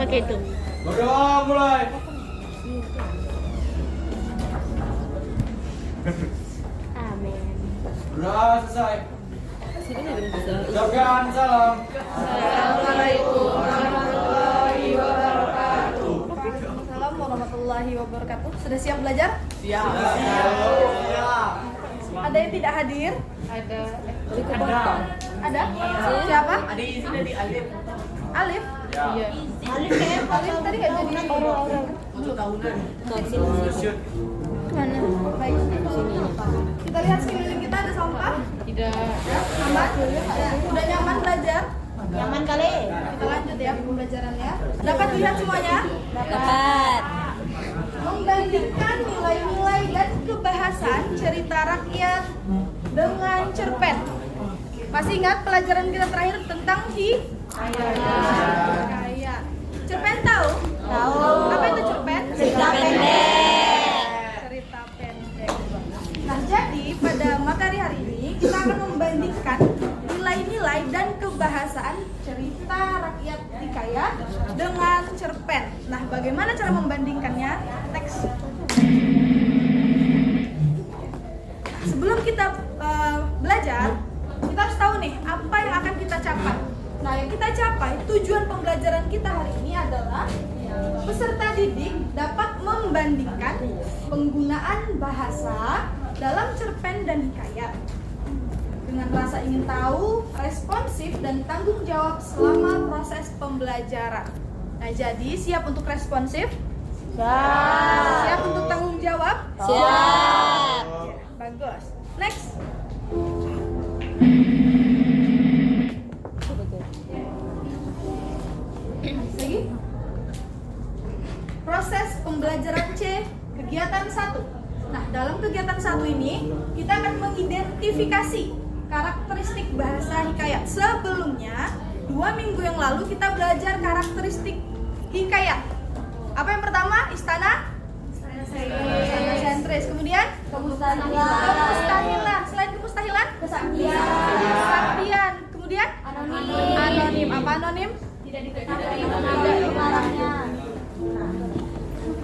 pakai itu. Berdoa mulai. Amin. Berdoa selesai. Ucapkan salam. Assalamualaikum warahmatullahi wabarakatuh. Waalaikumsalam warahmatullahi wabarakatuh. Sudah siap belajar? Siap. Ada yang tidak hadir? Ada. Ada? Siapa? Ada di sini di Alif. Alif? Iya. Alif tadi nggak jadi orang-orang. Untuk tahunan. Shoot. Mana? Baik. Kita lihat sekeliling kita ada sampah. Tidak. Aman? Udah nyaman belajar? Nyaman kali. Kita lanjut ya pembelajarannya. Dapat lihat semuanya? Dapat. Membandingkan nilai-nilai dan kebahasan cerita rakyat dengan cerpen. Masih ingat pelajaran kita terakhir tentang hikayat? Cerpen tahu? Tahu. Apa itu cerpen? Cerita pendek. Cerita pendek. Nah, jadi pada materi hari ini kita akan membandingkan nilai-nilai dan kebahasaan cerita rakyat hikayat dengan cerpen. Nah, bagaimana cara membandingkannya? Teks. Sebelum kita belajar, kita harus tahu nih apa yang akan kita capai. Nah, yang kita capai, tujuan pembelajaran kita hari ini adalah peserta didik dapat membandingkan penggunaan bahasa dalam cerpen dan hikayat dengan rasa ingin tahu, responsif, dan tanggung jawab selama proses pembelajaran. Nah, jadi siap untuk responsif? Siap. Siap untuk tanggung jawab? Siap. Bagus. Next. Lagi. Proses pembelajaran C, kegiatan 1. Nah, dalam kegiatan 1 ini kita akan mengidentifikasi karakteristik bahasa hikayat. Sebelumnya, 2 minggu yang lalu kita belajar karakteristik hikayat. Apa yang pertama? Istana sentris. Kemudian kemustahilan. Selain kemustahilan? Kesaktian. Kemudian anonim. Apa anonim? Tidak diketahui.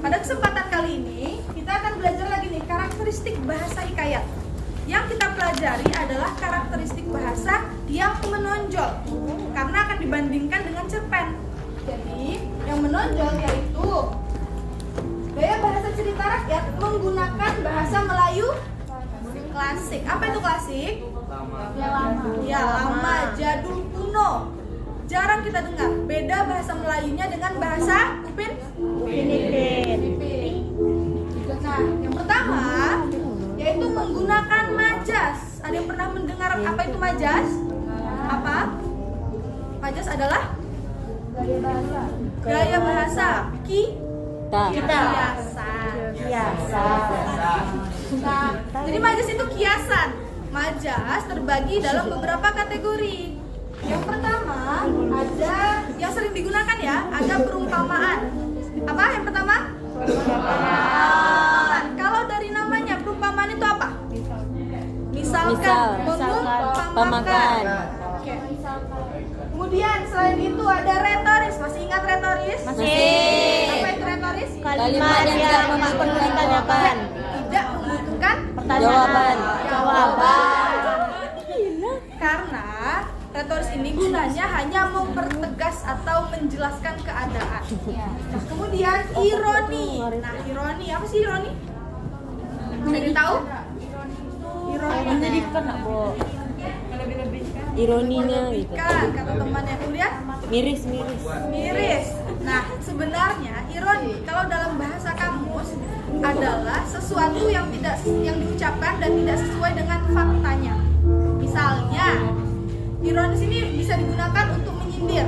Pada kesempatan kali ini kita akan belajar lagi nih karakteristik bahasa hikayat. Yang kita pelajari adalah karakteristik bahasa yang menonjol karena akan dibandingkan dengan cerpen. Jadi yang menonjol yaitu gaya bahasa cerita rakyat menggunakan bahasa Melayu klasik. Apa itu klasik? Ya, lama, jadul, kuno. Jarang kita dengar. Beda bahasa Melayunya dengan bahasa Upin Ipin. Nah, yang pertama yaitu menggunakan majas. Ada yang pernah mendengar apa itu majas? Apa? Majas adalah gaya bahasa. Kiasan. Nah, jadi majas itu kiasan. Majas terbagi dalam beberapa kategori. Yang pertama ada yang sering digunakan ya, ada perumpamaan. Apa yang pertama? Perumpamaan. Kalau dari namanya perumpamaan itu apa? Misalkan, mengumpamakan. Oke. Kemudian selain itu ada retoris. Masih ingat retoris? Masih. Apa itu retoris? Kalimat yang tidak membutuhkan jawaban. Tidak membutuhkan Jawaban. Karena retoris ini gunanya hanya mempertegas atau menjelaskan keadaan. Kemudian ironi. Nah, ironi apa sih ironi? Ada yang tahu? Ironi. Menjadikan nak bo. Ironinya gitu. Kan kata temannya. Kemudian Miris. miris. Nah, sebenarnya ironi kalau dalam bahasa kamus adalah sesuatu yang diucapkan dan tidak sesuai dengan faktanya. Misalnya, ironis ini bisa digunakan untuk menyindir.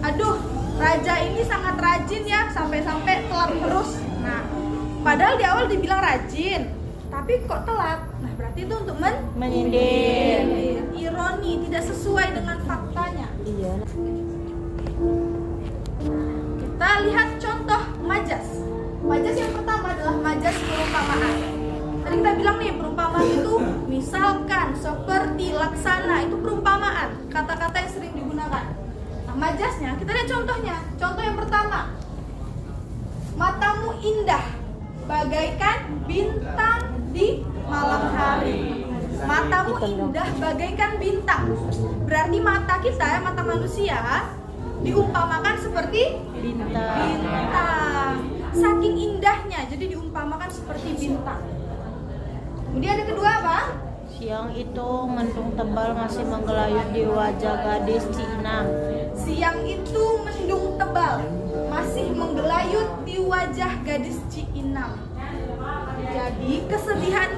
Aduh, raja ini sangat rajin ya, sampai-sampai telat terus. Nah, padahal di awal dibilang rajin, tapi kok telat. Nah, berarti itu untuk Menyindir. ironi, tidak sesuai dengan faktanya. Iya. Kita lihat contoh majas. Majas yang pertama adalah majas perumpamaan. Tadi kita bilang nih, perumpamaan itu misalkan, seperti, laksana, itu perumpamaan, kata-kata yang sering digunakan. Nah, majasnya kita lihat contohnya. Contoh yang pertama. Matamu indah bagaikan bintang di malam hari. Matamu indah bagaikan bintang. Berarti mata kita, mata manusia diumpamakan seperti bintang. Saking indahnya, jadi diumpamakan seperti bintang. Kemudian yang kedua apa? Siang itu mendung tebal masih menggelayut di wajah gadis Cina. Siang itu mendung tebal masih menggelayut di wajah gadis Ciinam. Jadi kesedihan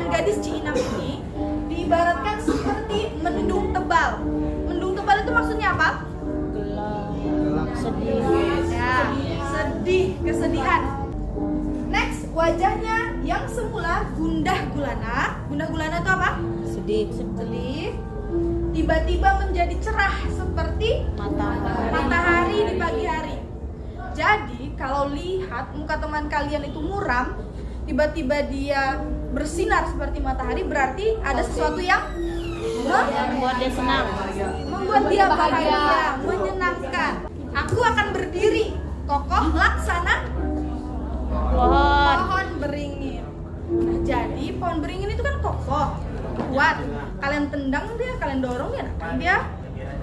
gadis Ciinam ini diibaratkan seperti mendung tebal. Mendung tebal itu maksudnya apa? Gelap, sedih. Ya, sedih, kesedihan. Next, wajahnya yang semula gundah gulana. Gundah gulana itu apa? Sedih. Tiba-tiba menjadi cerah seperti matahari di pagi hari. Jadi kalau lihat muka teman kalian itu muram, tiba-tiba dia bersinar seperti matahari, berarti ada sesuatu yang Membuat dia senang. membuat dia bahagia, menyenangkan. Aku akan berdiri kokoh laksana pohon beringin. Nah, jadi pohon beringin itu kan kokoh, kuat. Kalian tendang dia, kalian dorong dia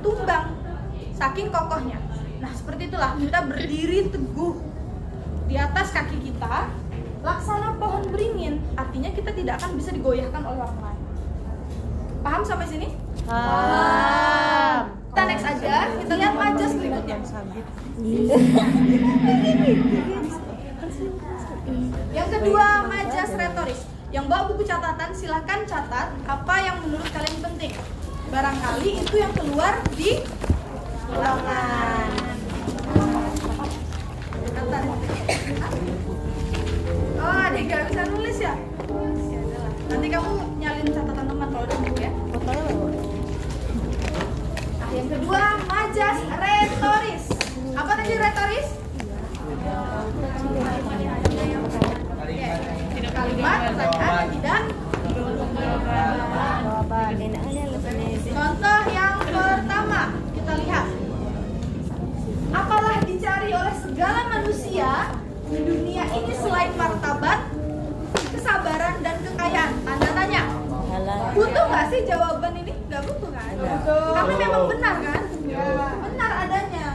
tumbang. Saking kokohnya. Nah, seperti itulah kita berdiri teguh di atas kaki kita, laksana pohon beringin. Artinya kita tidak akan bisa digoyahkan oleh orang lain. Paham sampai sini? Paham. Kita next aja, kita lihat majas berikutnya. Yang kedua, majas retoris. Yang bawa buku catatan, silahkan catat apa yang menurut kalian penting. Barangkali itu yang keluar di ulangan. Oh, adik gak bisa nulis ya? Ya udahlah. Nanti kamu nyalin catatan teman kalau udah buku ya. Nah, yang kedua, majas retoris. Apa tadi retoris? Kalimat pertanyaan tidak. Contoh yang pertama, kita lihat. Apalah dicari oleh segala manusia di dunia ini selain martabat, kesabaran, dan kekayaan? Tanda tanya. Butuh nggak sih jawaban ini? Nggak butuh kan? Karena memang benar kan? Benar adanya.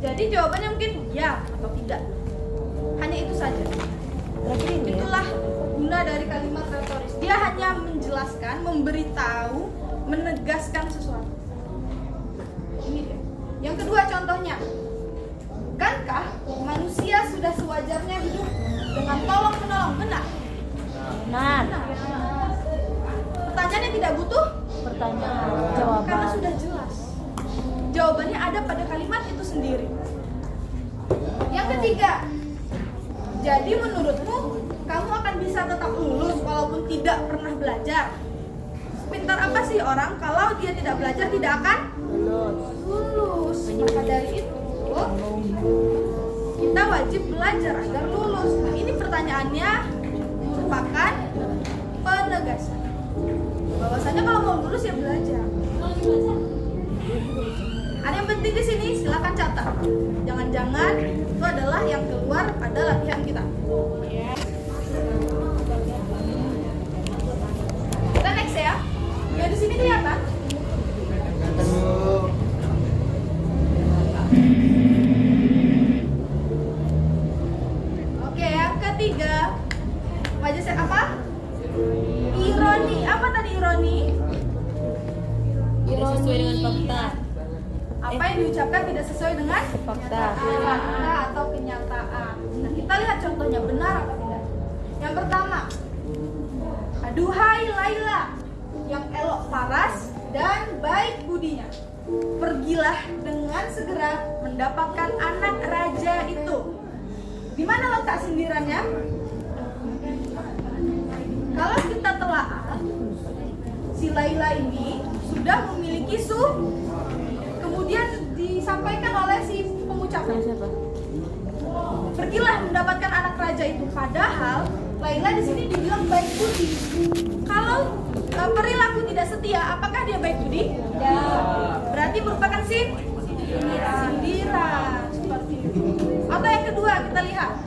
Jadi jawabannya mungkin ya atau tidak. Hanya itu saja. Itulah guna dari kalimat retoris. Dia hanya menjelaskan, memberitahu, menegaskan sesuatu. Ini dia. Yang kedua contohnya. Bukankah manusia sudah sewajarnya hidup dengan tolong menolong? Benar? Benar. Pertanyaannya tidak butuh Pertanyaan, karena jawaban. sudah jelas. Jawabannya ada pada kalimat itu sendiri. Yang ketiga, jadi menurutmu kamu akan bisa tetap lulus walaupun tidak pernah belajar? Pintar apa sih orang kalau dia tidak belajar tidak akan lulus? Maka dari itu kita wajib belajar agar lulus. Nah, ini pertanyaannya merupakan penegasan bahwasanya kalau mau lulus ya belajar. Ada yang penting di sini, silakan catat. Jangan-jangan itu adalah yang keluar pada latihan kita. Kita next ya. Ya di sini kelihatan. Oke, yang ketiga. Majas apa? Ironi. Apa tadi ironi? Tidak sesuai dengan fakta. Apa yang diucapkan tidak sesuai dengan Fakta. atau kenyataan. Nah, kita lihat contohnya benar atau tidak. Yang pertama, aduhai Laila yang elok paras dan baik budinya, pergilah dengan segera mendapatkan anak raja itu. Di mana letak sindirannya? Kalau kita telaah, si Laila ini sudah memiliki kemudian disampaikan oleh si pengucapnya. Siapa? Pergilah mendapatkan anak anak raja itu. Padahal Laila di sini dibilang baik budi. Kalau perilaku tidak setia, apakah dia baik budi? Ya. Berarti merupakan sindiran. Seperti itu. Atau yang kedua kita lihat.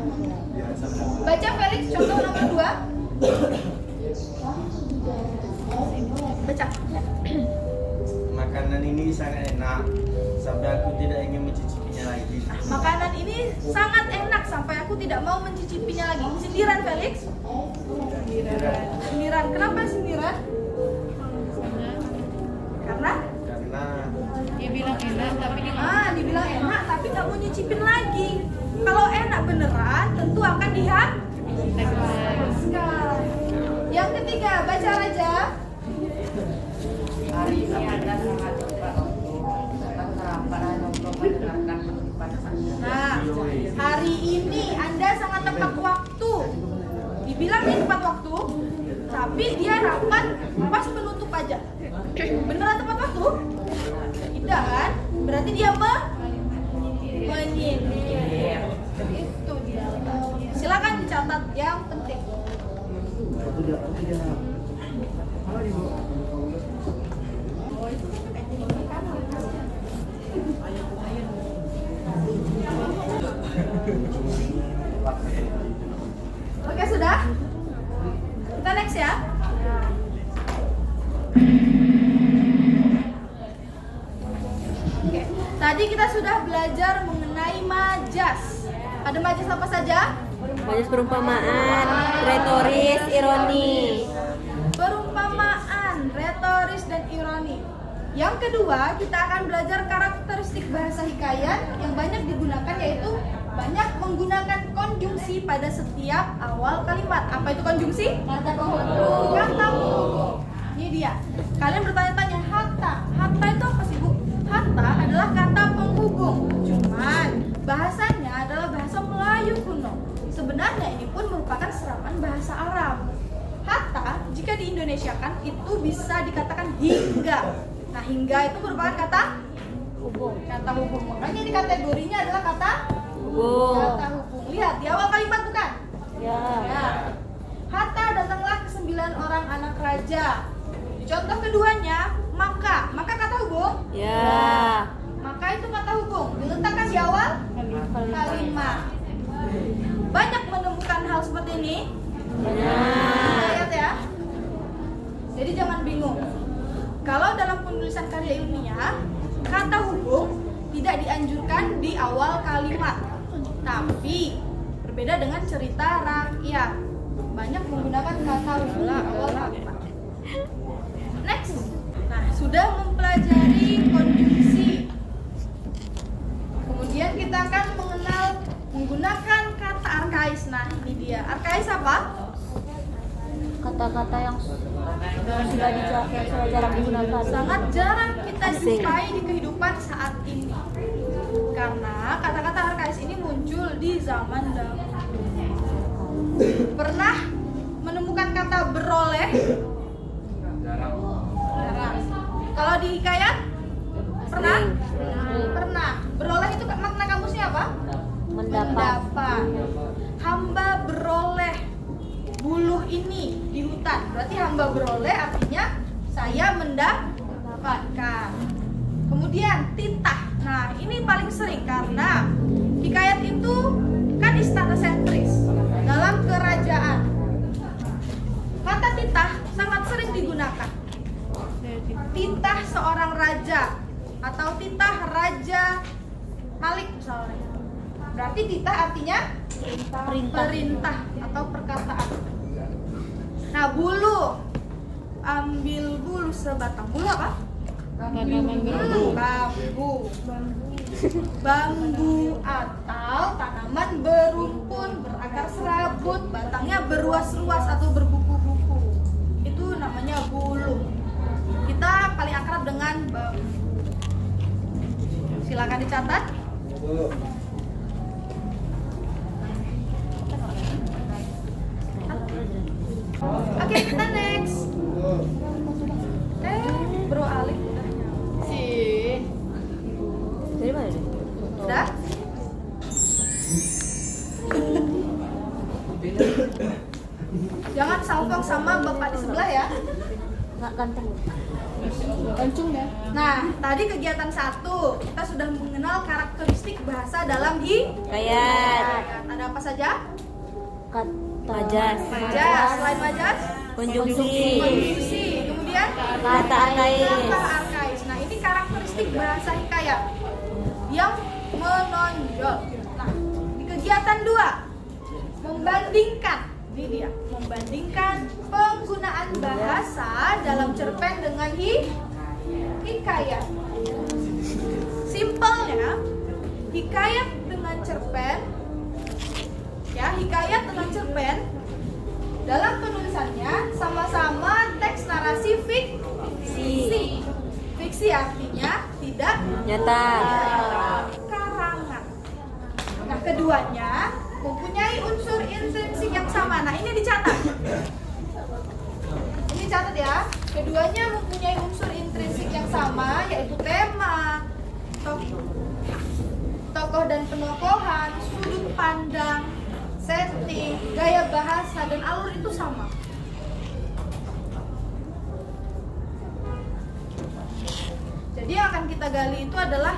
Baca Felix contoh nomor 2. Baca. Makanan ini sangat enak sampai aku tidak ingin mencicipinya lagi. Makanan ini sangat enak sampai aku tidak mau mencicipinya lagi. Sindiran Felix? Sindiran. Kenapa sindiran? Karena Dia bilang enak tapi dia dibilang enak tapi nggak mau nyicipin lagi. Kalau enak beneran tentu akan dihabiskan. Yang ketiga, baca Raja. Hari ini Anda sangat cepat untuk datang sarapan untuk mendengarkan penutupan saya. Nah, hari ini Anda sangat tepat waktu. Dibilang dia tepat waktu, tapi dia rapat pas penutup aja. Beneran tepat waktu? Tidak kan? Berarti dia menyindir. Itu dia. Silakan dicatat yang penting. Oke, sudah? Kita next ya. Oke, tadi kita sudah belajar mengenai majas. Ada majas apa saja? Majas perumpamaan, retoris, ironi. Perumpamaan, retoris, dan ironi. Yang kedua, kita akan belajar karakteristik bahasa hikayat yang banyak digunakan, yaitu banyak menggunakan konjungsi pada setiap awal kalimat. Apa itu konjungsi? Kata penghubung. Kata penghubung. Ini dia. Kalian bertanya-tanya, hatta. Hatta itu apa sih, Bu? Hatta adalah kata penghubung. Cuman bahasanya adalah bahasa Melayu kuno. Sebenarnya ini pun merupakan serapan bahasa Arab. Hatta jika diindonesiakan itu bisa dikatakan hingga. Nah, hingga itu merupakan kata hubung. Kata hubung. Makanya di kategorinya adalah kata Hubung. Kata hubung. Lihat di awal kalimat bukan? Ya. Ya. Hatta datanglah ke 9 orang anak raja. Contoh keduanya, maka. Maka kata hubung? Ya. Maka itu kata hubung. Diletakkan di awal kalimat. Banyak menemukan hal seperti ini. Benar. Lihat ya. Jadi jangan bingung. Kalau dalam penulisan karya ilmiah, kata hubung tidak dianjurkan di awal kalimat. Tapi berbeda dengan cerita rakyat. Banyak menggunakan kata hubung di awal kalimat. Next. Nah, sudah mempelajari konjungsi. Kemudian kita akan mengenal menggunakan kata arkais. Nah, ini dia. Arkais apa? kata-kata yang sudah jarang digunakan. Sangat jarang kita Asing. jumpai di kehidupan saat ini. Karena kata-kata arkais ini muncul di zaman dahulu. Pernah menemukan kata beroleh? Jarang. Kalau di hikayat? Pernah? Pernah. Beroleh itu makna kamusnya apa? Mendapat. Hamba beroleh buluh ini di hutan. Berarti hamba beroleh artinya saya mendapatkan. Kemudian titah. Nah, ini paling sering karena hikayat itu kan istana sentris dalam kerajaan. Kata titah sangat sering digunakan. Titah seorang raja atau titah Raja Malik misalnya. Berarti titah artinya perintah atau perkataan. Nah, bulu. Ambil bulu sebatang. Bulu apa? Bambu. Bambu atau tanaman berumpun, berakar serabut, batangnya beruas-ruas atau berbuku-buku. Itu namanya bulu. Kita paling akrab dengan bambu. Silakan dicatat. Oke, kita next. Bro Alik udah nyampe. Sih. Dari mana nih? Udah? Jangan salfok sama bapak di sebelah ya. Nggak ganteng. Nah, tadi kegiatan 1 kita sudah mengenal karakteristik bahasa dalam Hikayat. Ada apa saja? Majas. Majas, selain majas, Konjungsi. konjungsi, kemudian Kata arkais. kata arkais. Nah, ini karakteristik bahasa hikayat yang menonjol. Nah, di kegiatan 2 membandingkan. Ini dia, membandingkan penggunaan bahasa dalam cerpen dengan hikayat. Simpelnya, hikayat dengan cerpen, ya, hikayat dengan cerpen dalam penulisannya sama-sama teks narasi fiksi. Fiksi artinya tidak Nyata. karangan. Nah, keduanya mempunyai unsur intrinsik yang sama. Nah, ini dicatat. Ini catat ya. Keduanya mempunyai unsur intrinsik yang sama, yaitu tema, tokoh dan penokohan, sudut pandang, setting, gaya bahasa, dan alur itu sama. Jadi yang akan kita gali itu adalah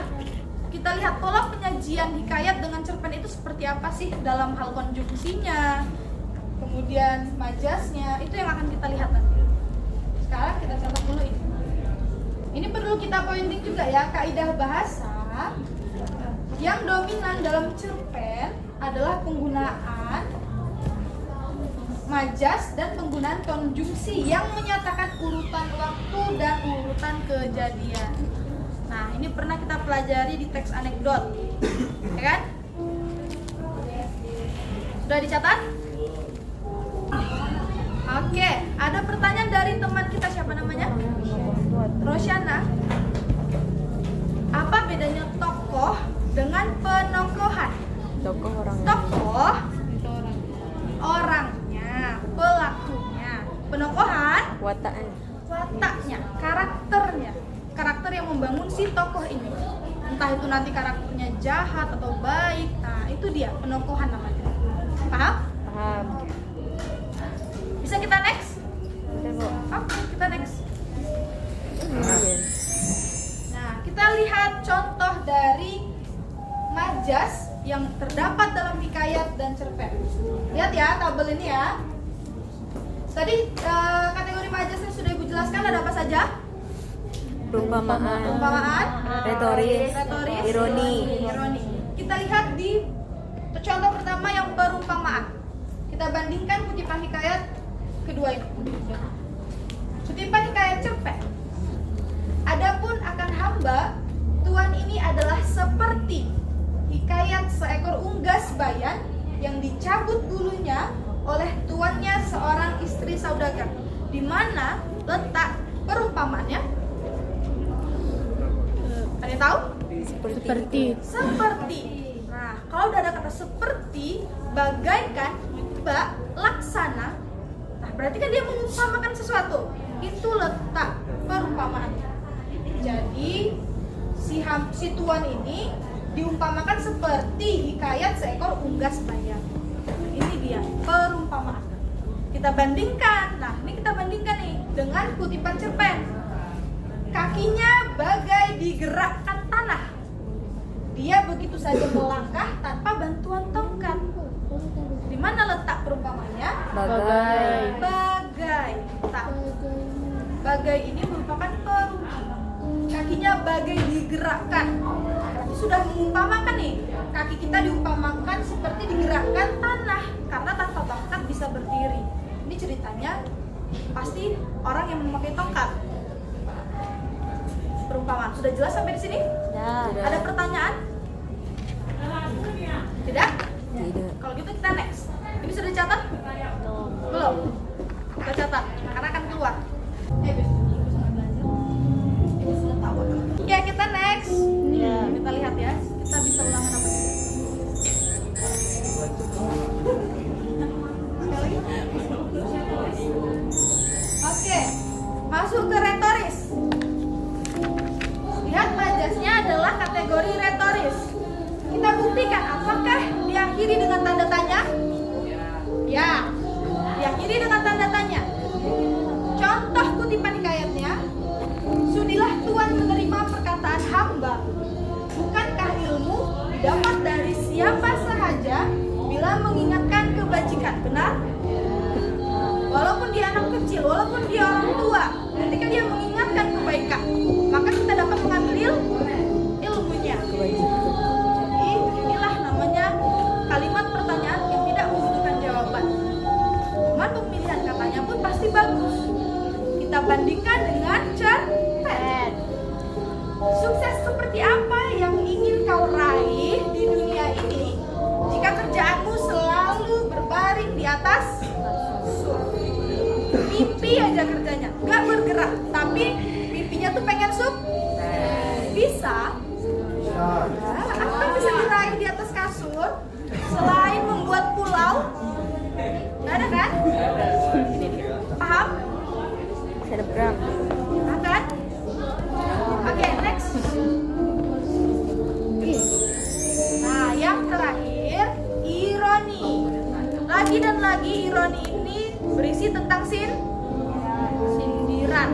kita lihat pola penyajian hikayat dengan cerpen itu seperti apa sih dalam hal konjungsinya, kemudian majasnya, itu yang akan kita lihat nanti. Sekarang kita catat dulu ini. Ini perlu kita pointing juga ya, kaidah bahasa yang dominan dalam cerpen adalah penggunaan majas dan penggunaan konjungsi yang menyatakan urutan waktu dan urutan kejadian. Nah, ini pernah kita pelajari di teks anekdot, ya kan? Sudah dicatat? Oke, ada pertanyaan dari teman kita, siapa namanya? Rosyana. Apa bedanya tokoh dengan penokohan? Tokoh orangnya. Tokoh orangnya, pelakunya. Penokohan wataknya, karakternya. Karakter yang membangun si tokoh ini. Entah itu nanti karakternya jahat atau baik. Nah, itu dia penokohan namanya. Paham? Paham. Bisa kita next? Bisa, Bu. Oke, kita next. Iya. Nah, kita lihat contoh dari majas yang terdapat dalam hikayat dan cerpen. Lihat ya tabel ini ya. Tadi kategori majas yang sudah Ibu jelaskan ada apa saja? Perumpamaan, Retoris. Ironi. Kita lihat di contoh pertama yang perumpamaan. Kita bandingkan kutipan hikayat kedua ini. Kutipan hikayat cerpen. Adapun akan hamba, tuan ini adalah seperti hikayat seekor unggas bayan yang dicabut bulunya oleh tuannya seorang istri saudagar. Di mana letak perumpamaannya? Ada yang tahu? Seperti. Nah, kalau udah ada kata seperti, bagaikan, bak, laksana, nah berarti kan dia mengumpamakan sesuatu. Itu letak perumpamaannya. Jadi si tuan ini diumpamakan seperti hikayat seekor unggas bayan. Ini dia perumpamaan. Kita bandingkan. Nah, ini kita bandingkan nih dengan kutipan cerpen. Kakinya bagai digerakkan tanah. Dia begitu saja melangkah tanpa bantuan tongkat. Di mana letak perumpamannya? Bagai. Bagai ini merupakan perumpamaan. Kakinya bagai digerakkan. Berarti sudah mengumpamakan nih. Kaki kita diumpamakan seperti digerakkan tanah karena tanpa tongkat bisa berdiri. Ini ceritanya pasti orang yang memakai tongkat. Perumpamaan sudah jelas sampai di sini? Ada pertanyaan? Tidak? Kalau gitu kita next. Ini sudah dicatat? Belum. Kita catat karena akan keluar. Ya, kita next. Ya, kita lihat ya. Kita bisa ulangan apa juga. Oke, masuk ke retoris. Lihat majasnya adalah kategori retoris. Kita buktikan apakah diakhiri dengan tanda tanya? Ya. bandingkan dengan cerpen. Sukses seperti apa yang ingin kau raih di dunia ini jika kerjaanmu selalu berbaring di atas kasur? Mimpi aja kerjanya, nggak bergerak, tapi mimpinya tuh pengen bisa. Nah, apa yang bisa diraih di atas kasur selain membuat pulau? Nggak ada kan? Paham? Selebgram. Akan? Oke, next. Nah, yang terakhir, ironi. Lagi dan lagi ironi ini berisi tentang sindiran.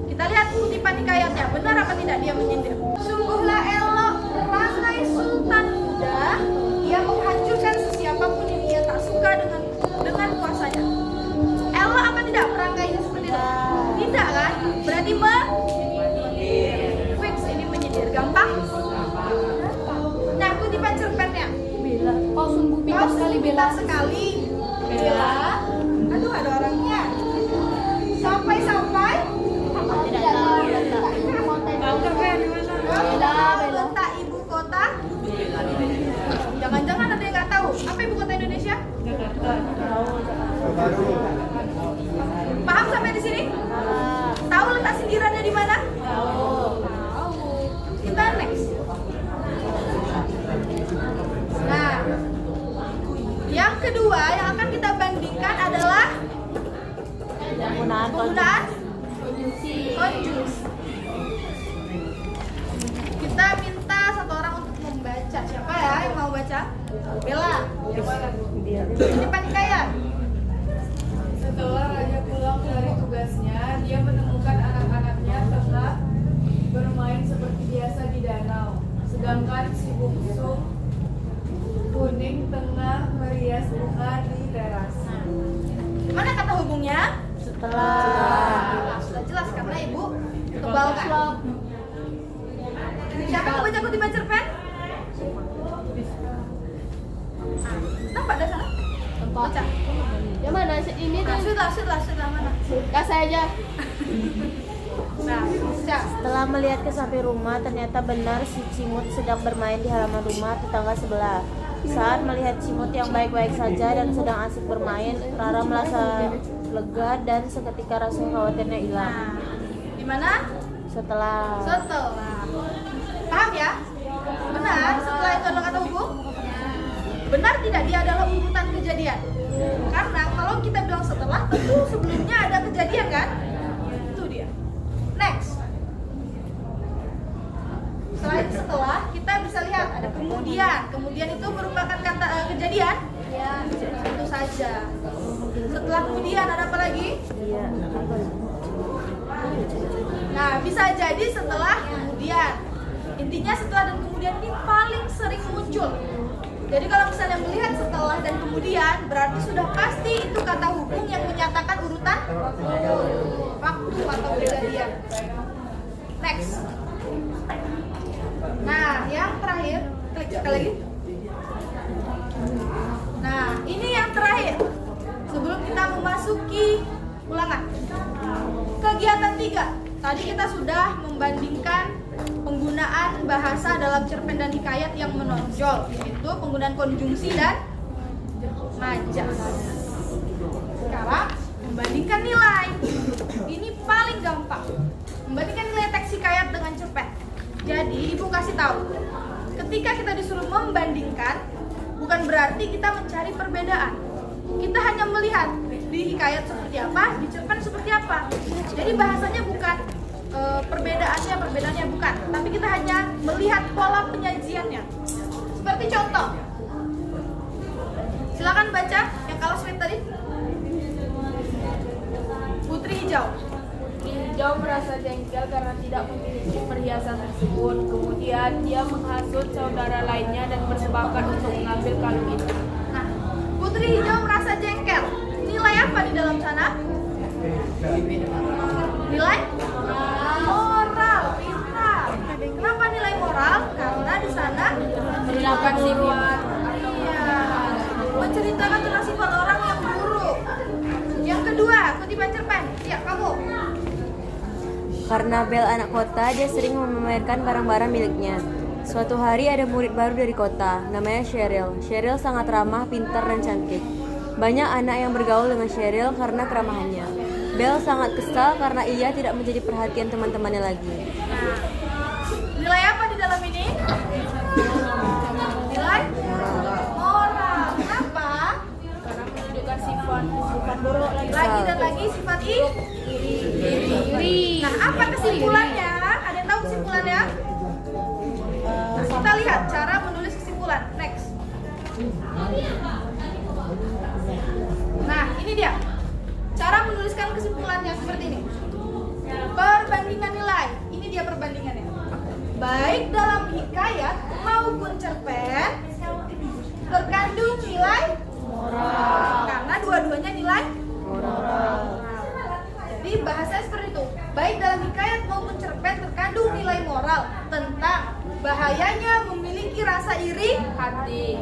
Kita lihat kutipan hikayatnya, benar apa tidak dia menyindir? Sungguhlah elok perangai sultan muda yang menghancurkan sesiapapun yang ia tak suka dengan kuasanya. Elok apa tidak perangainya seperti itu? Tidak kan? Berarti fix ini menyindir. Gampang? Nah, kutipan cerpennya. Oh, sungguh pintar sekali Bella. Sekali. Bella. Aduh, ada orangnya. Sampai-sampai Tidak tahu letak. letak ibu kota. Jangan-jangan ada yang nggak tahu. Apa ibu kota Indonesia? Paham sampai di sini? Tahu letak sindirannya di mana? Tahu. Kita next. Nah, yang kedua yang akan kita bandingkan adalah Penggunaan penggunaan konjungsi. Kita minta satu orang untuk membaca. Siapa ya yang mau baca? Bella. Ini panikaya. Setelah raja pulang dari tugasnya, dia menemukan anak-anaknya tengah bermain seperti biasa di danau. Sedangkan si bungsu kuning tengah merias bunga di teras. Mana kata hubungnya? setelah Sudah jelas karena ibu kebalkan. Siapa yang baca kutipan cerpen? Nampak dari sana? Baca. Yang mana? Ini Nah, sudah mana? kasih aja. Nah, baca. Setelah melihat ke samping rumah, ternyata benar si Cimut sedang bermain di halaman rumah tetangga sebelah. Saat melihat Cimut yang baik-baik saja dan sedang asik bermain, Rara merasa lega dan seketika rasa khawatirnya hilang. Nah, di mana? Setelah Paham ya? Benar, setelah itu adalah kata hubung? Benar tidak dia adalah urutan kejadian? Karena kalau kita bilang setelah, tentu sebelumnya ada kejadian kan? Itu dia. Next. Selain setelah, kita bisa lihat ada kemudian. Kemudian itu merupakan kata kejadian? Ya, tentu saja. Setelah kemudian ada apa lagi? Iya. Nah, bisa jadi setelah kemudian. Intinya setelah dan kemudian ini paling sering muncul. Jadi kalau misalnya melihat setelah dan kemudian, berarti sudah pasti itu kata hubung yang menyatakan urutan waktu atau kejadian. Next. Nah, yang terakhir, klik sekali lagi. Nah, ini yang terakhir. Sebelum kita memasuki ulangan. Kegiatan 3. Tadi kita sudah membandingkan penggunaan bahasa dalam cerpen dan hikayat yang menonjol, yaitu penggunaan konjungsi dan majas. Sekarang membandingkan nilai. Ini paling gampang. Membandingkan nilai teks hikayat dengan cerpen. Jadi ibu kasih tahu, ketika kita disuruh membandingkan, bukan berarti kita mencari perbedaan. Kita hanya melihat di hikayat seperti apa, di cerpen seperti apa. Jadi bahasanya bukan perbedaannya bukan, tapi kita hanya melihat pola penyajiannya. Seperti contoh, silakan baca yang kalau slide tadi. Putri Hijau. Hijau merasa jengkel karena tidak memiliki perhiasan tersebut. Kemudian dia menghasut saudara lainnya dan bersepakat untuk mengambil kalung itu. Nah, Putri Hijau merasa jengkel. Nilai apa di dalam sana? Nilai moral, pintar. Kenapa nilai moral? Karena di sana Menceritakan sifat. iya, menceritakan tentang sifat orang yang buruk. Yang kedua, kutipan cerpen. Ya, kamu. Karena Bel anak kota, dia sering memamerkan barang-barang miliknya. Suatu hari ada murid baru dari kota, namanya Cheryl. Cheryl sangat ramah, pintar, dan cantik. Banyak anak yang bergaul dengan Cheryl karena keramahannya. Bel sangat kesal karena ia tidak menjadi perhatian teman-temannya lagi. Nilai apa di dalam ini? Nilai moral. Kenapa? Karena menunjukkan sifat buruk lagi. Lagi dan lagi sifat iri. Nah, apa kesimpulannya? Ada yang tahu kesimpulannya? Nah, kita lihat cara menulis kesimpulan. Next. Nah, ini dia. Cara menuliskan kesimpulannya seperti ini. Perbandingan nilai. Ini dia perbandingannya. Baik dalam hikayat maupun cerpen terkandung nilai moral. Karena dua-duanya nilai moral. Jadi bahasanya seperti itu. Baik dalam hikayat maupun cerpen terkandung nilai moral tentang bahayanya memiliki rasa iri hati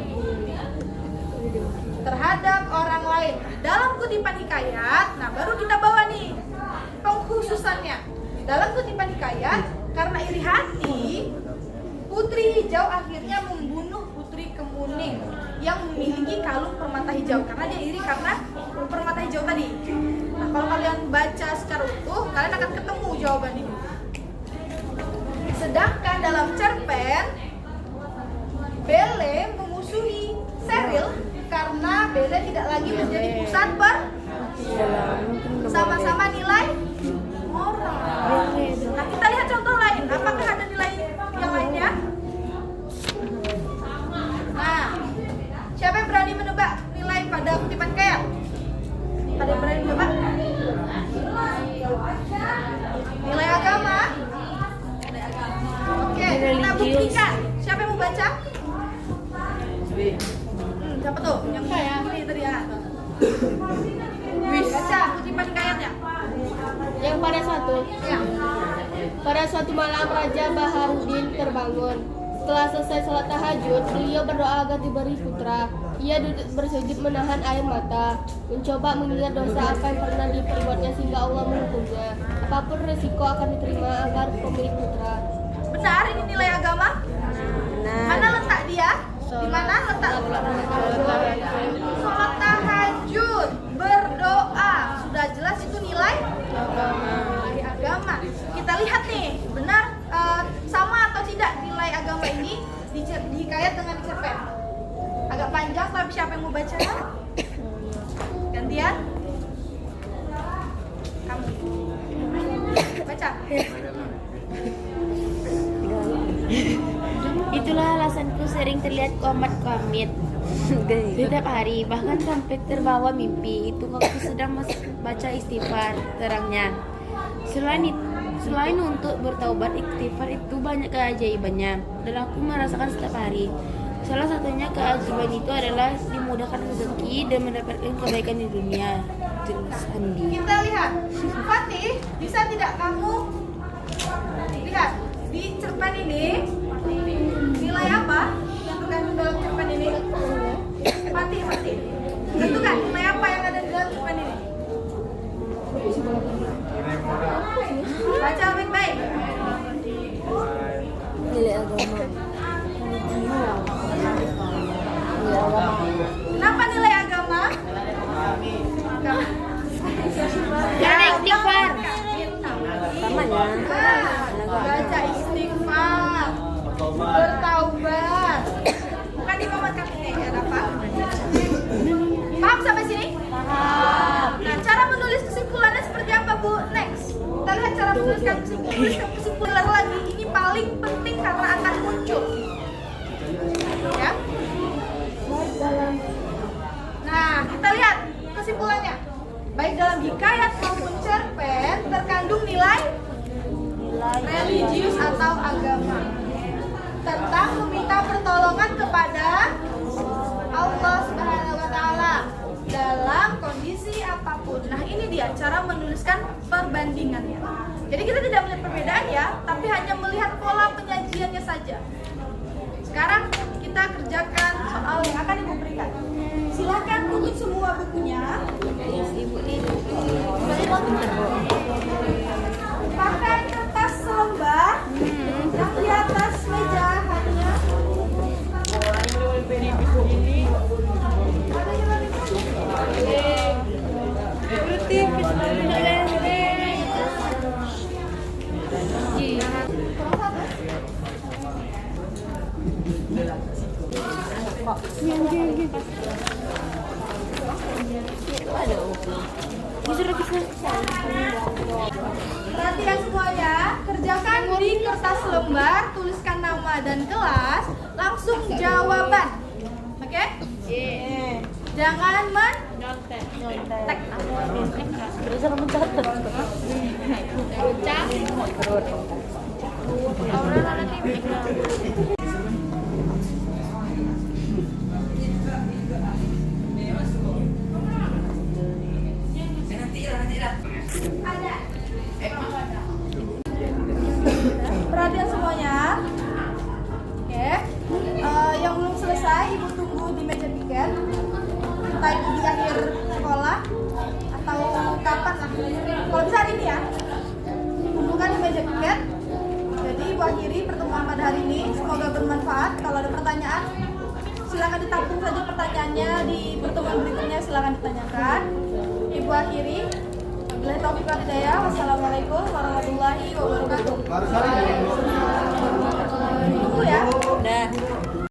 terhadap orang lain. Dalam kutipan hikayat, nah baru kita bawa nih pengkhususannya. Dalam kutipan hikayat, karena iri hati, Putri Hijau akhirnya membunuh Putri Kemuning yang memiliki kalung permata hijau karena dia iri karena permata hijau tadi. Nah, kalau kalian baca secara utuh, kalian akan ketemu jawaban ini. Sedangkan dalam cerpen, Belle memusuhi Cheryl karena Belle tidak lagi menjadi pusat sama-sama nilai moral. Nah, kita lihat contoh lain. Apakah ada nilai yang lainnya? Nah, siapa yang berani menebak nilai pada kutipan hikayat? Ada yang berani menebak? Nilai agama? Oke, kita buktikan. Siapa yang mau baca? Siapa tuh? Yang ini tadi ya. Baca kutipan hikayatnya. Yang pada suatu malam Raja Baharudin terbangun. Setelah selesai sholat tahajud, beliau berdoa agar diberi putra. Ia duduk bersujud menahan air mata, mencoba mengingat dosa apa yang pernah diperbuatnya sehingga Allah menghukumnya. Apapun resiko akan diterima agar pemilik putra. Benar, ini nilai agama? Mana letak dia? Di mana letak? Sholat tahajud, berdoa. Sudah jelas itu nilai agama. Kita lihat nih, benar sama atau tidak nilai agama ini di hikayat dengan di cerpen. Agak panjang, tapi siapa yang mau baca? Gantian? Kamu baca. Itulah alasanku sering terlihat komat-komit setiap hari, bahkan sampai terbawa mimpi itu waktu sedang baca istighfar, terangnya. Selain untuk bertaubat, istighfar itu banyak keajaibannya dan aku merasakan setiap hari. Salah satunya keajaiban itu adalah dimudahkan rezeki dan mendapatkan kebaikan di dunia. Jelas Andi. Kita lihat, Fatih, bisa tidak kamu lihat di cerpen ini nilai apa yang terkandung dalam cerpen ini? Fatih, tentukan nilai apa yang ada di dalam cerpen ini? Baca baik-baik. Nilai agama. Kenapa nilai agama? Karena istighfar. Samanya. Baca istighfar, bertaubat. Bukan di paman kaki ya, apa? Paham sampai sini? Paham. Nah, cara menulis kesimpulannya seperti apa, Bu? Next. Kita lihat cara menuliskan kesimpulan lagi. Ini paling penting karena akan muncul. Ya. Nah, kita lihat kesimpulannya. Baik dalam hikayat maupun cerpen terkandung nilai religius atau agama tentang meminta pertolongan kepada Allah Subhanahu wa Ta'ala dalam kondisi apapun. Nah, ini dia cara menuliskan perbandingannya. Jadi kita tidak melihat perbedaan ya, tapi hanya melihat pola penyajiannya saja. Sekarang kita kerjakan soal yang akan Ibu berikan. Silakan tutup semua bukunya. Ibu ini. Pakai Perhatian semuanya, kerjakan di kertas lembar, tuliskan nama dan kelas, langsung jawaban. Oke? Jangan nyontek. Bisa mencatat. Perhatian semuanya. Oke. Yang belum selesai ibu tunggu di meja tiket. Entah itu di akhir sekolah atau kapan lah. Kalau bisa hari ini ya. Kumpulkan di meja tiket. Jadi ibu akhiri pertemuan pada hari ini. Semoga bermanfaat. Kalau ada pertanyaan, silakan ditampung saja pertanyaannya di pertemuan berikutnya. Silakan ditanyakan. Ibu akhiri. Wabillahi taufiq wal hidayah. Wassalamualaikum warahmatullahi wabarakatuh.